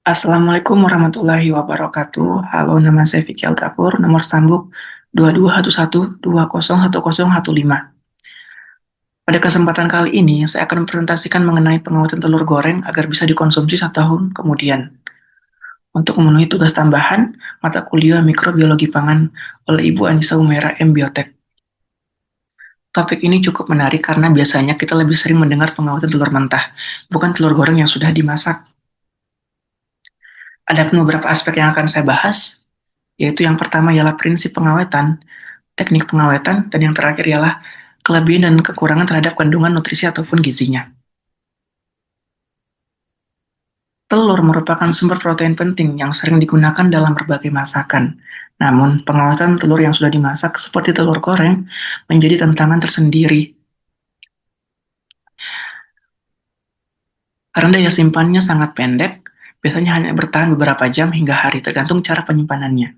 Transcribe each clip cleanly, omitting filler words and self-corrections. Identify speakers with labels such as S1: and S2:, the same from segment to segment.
S1: Assalamualaikum warahmatullahi wabarakatuh. Halo, nama saya Vicky Algafur, nomor stambuk 2211201015. Pada kesempatan kali ini, saya akan mempresentasikan mengenai pengawetan telur goreng agar bisa dikonsumsi 1 tahun kemudian. Untuk memenuhi tugas tambahan, mata kuliah mikrobiologi pangan oleh Ibu Anissa Umera M. Biotek. Topik ini cukup menarik karena biasanya kita lebih sering mendengar pengawetan telur mentah, bukan telur goreng yang sudah dimasak. Ada beberapa aspek yang akan saya bahas, yaitu yang pertama ialah prinsip pengawetan, teknik pengawetan, dan yang terakhir ialah kelebihan dan kekurangan terhadap kandungan nutrisi ataupun gizinya. Telur merupakan sumber protein penting yang sering digunakan dalam berbagai masakan. Namun, pengawetan telur yang sudah dimasak seperti telur goreng menjadi tantangan tersendiri karena daya simpannya sangat pendek, biasanya hanya bertahan beberapa jam hingga hari tergantung cara penyimpanannya.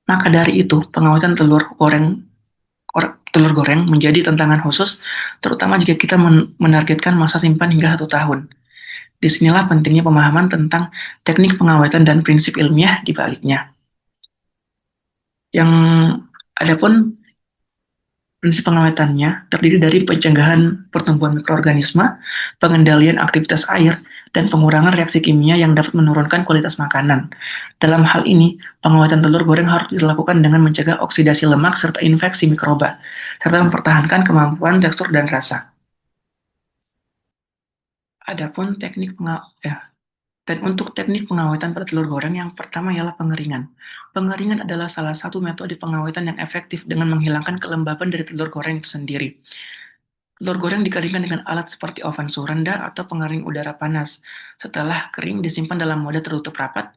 S1: Maka dari itu, pengawetan telur goreng menjadi tantangan khusus, terutama jika kita menargetkan masa simpan hingga 1 tahun. Disinilah pentingnya pemahaman tentang teknik pengawetan dan prinsip ilmiah di baliknya. Yang adapun prinsip pengawetannya terdiri dari pencegahan pertumbuhan mikroorganisme, pengendalian aktivitas air, dan pengurangan reaksi kimia yang dapat menurunkan kualitas makanan. Dalam hal ini, pengawetan telur goreng harus dilakukan dengan mencegah oksidasi lemak serta infeksi mikroba, serta mempertahankan kemampuan tekstur dan rasa. Adapun teknik Dan untuk teknik pengawetan pada telur goreng, yang pertama ialah pengeringan. Pengeringan adalah salah satu metode pengawetan yang efektif dengan menghilangkan kelembaban dari telur goreng itu sendiri. Telur goreng dikeringkan dengan alat seperti oven suhu rendah atau pengering udara panas. Setelah kering, disimpan dalam wadah tertutup rapat.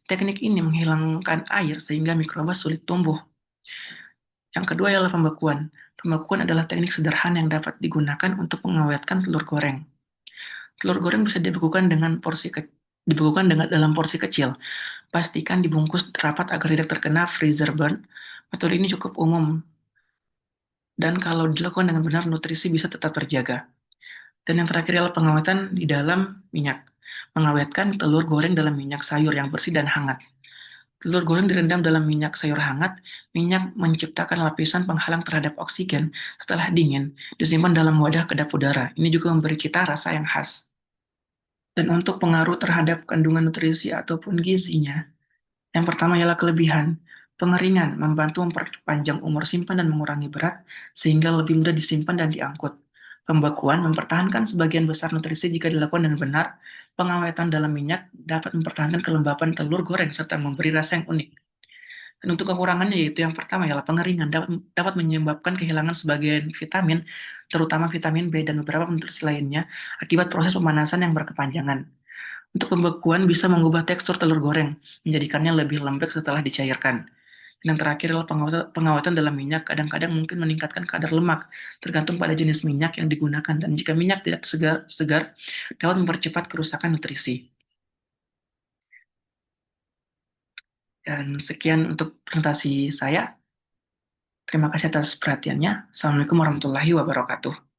S1: Teknik ini menghilangkan air sehingga mikroba sulit tumbuh. Yang kedua ialah pembekuan. Pembekuan adalah teknik sederhana yang dapat digunakan untuk mengawetkan telur goreng. Telur goreng bisa dibekukan dengan dalam porsi kecil. Pastikan dibungkus rapat agar tidak terkena freezer burn. Metode ini cukup umum dan kalau dilakukan dengan benar nutrisi bisa tetap terjaga. Dan yang terakhir adalah pengawetan di dalam minyak. Mengawetkan telur goreng dalam minyak sayur yang bersih dan hangat. Telur goreng direndam dalam minyak sayur hangat, minyak menciptakan lapisan penghalang terhadap oksigen. Setelah dingin, disimpan dalam wadah kedap udara. Ini juga memberi cita rasa yang khas. Dan untuk pengaruh terhadap kandungan nutrisi ataupun gizinya, yang pertama ialah kelebihan. Pengeringan membantu memperpanjang umur simpan dan mengurangi berat, sehingga lebih mudah disimpan dan diangkut. Pembekuan mempertahankan sebagian besar nutrisi jika dilakukan dengan benar. Pengawetan dalam minyak dapat mempertahankan kelembapan telur goreng serta memberi rasa yang unik. Dan untuk kekurangannya yaitu yang pertama ialah pengeringan dapat menyebabkan kehilangan sebagian vitamin, terutama vitamin B dan beberapa nutrisi lainnya, akibat proses pemanasan yang berkepanjangan. Untuk pembekuan bisa mengubah tekstur telur goreng, menjadikannya lebih lembek setelah dicairkan. Dan yang terakhir adalah pengawatan dalam minyak kadang-kadang mungkin meningkatkan kadar lemak, tergantung pada jenis minyak yang digunakan. Dan jika minyak tidak segar, dapat mempercepat kerusakan nutrisi. Dan sekian untuk presentasi saya. Terima kasih atas perhatiannya. Assalamualaikum warahmatullahi wabarakatuh.